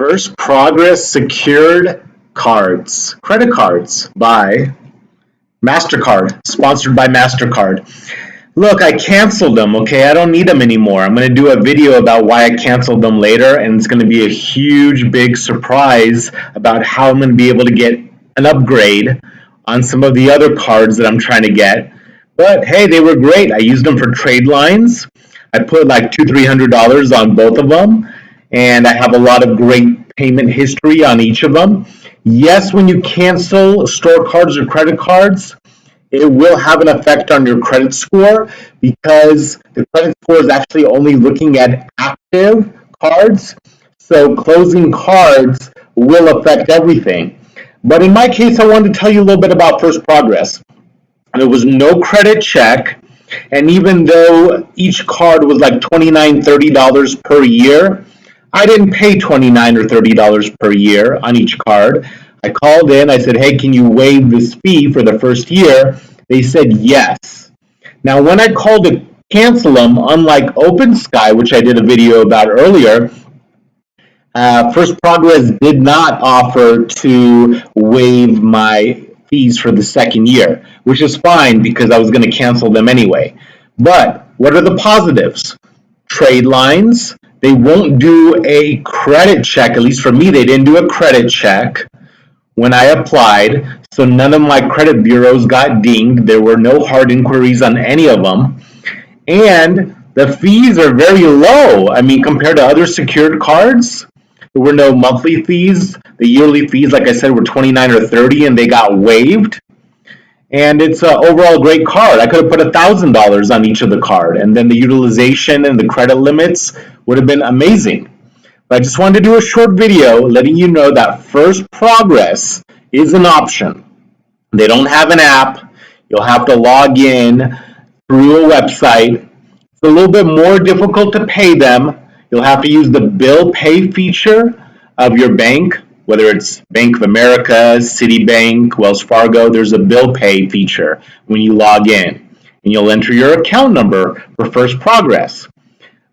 First Progress Secured Cards, credit cards by MasterCard, sponsored by MasterCard. Look, I canceled them, okay? I don't need them anymore. I'm going to do a video about why I canceled them later, and it's going to be a huge, big surprise about how I'm going to be able to get an upgrade on some of the other cards that I'm trying to get. But hey, they were great. I used them for trade lines. I put like $200-300 on both of them, and I have a lot of great payment history on each of them. Yes, when you cancel store cards or credit cards, it will have an effect on your credit score because the credit score is actually only looking at active cards. So closing cards will affect everything. But in my case, I wanted to tell you a little bit about First Progress. There was no credit check, and even though each card was like $29-30 per year, I didn't pay $29 or $30 per year on each card. I called in, I said, hey, can you waive this fee for the first year? They said yes. Now, when I called to cancel them, unlike Open Sky, which I did a video about earlier, First Progress did not offer to waive my fees for the second year, which is fine because I was going to cancel them anyway. But what are the positives? Trade lines. They won't do a credit check. At least for me, they didn't do a credit check when I applied, so none of my credit bureaus got dinged. There were no hard inquiries on any of them. And the fees are very low. I mean, compared to other secured cards, there were no monthly fees. The yearly fees, like I said, were $29 or $30, and they got waived. And it's an overall great card. I could have put $1,000 on each of the card, and then the utilization and the credit limits would have been amazing. But I just wanted to do a short video letting you know that First Progress is an option. They don't have an app. You'll have to log in through a website. It's a little bit more difficult to pay them. You'll have to use the bill pay feature of your bank, whether it's Bank of America, Citibank, Wells Fargo. There's a bill pay feature when you log in, and you'll enter your account number for First Progress.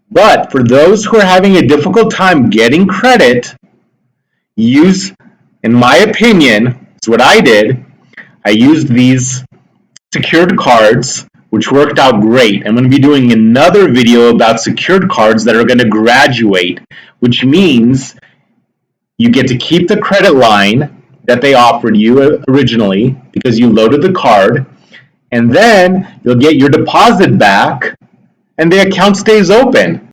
But for those who are having a difficult time getting credit, use, in my opinion, it's what I did. I used these secured cards, which worked out great. I'm going to be doing another video about secured cards that are going to graduate, which means you get to keep the credit line that they offered you originally because you loaded the card, and then you'll get your deposit back and the account stays open.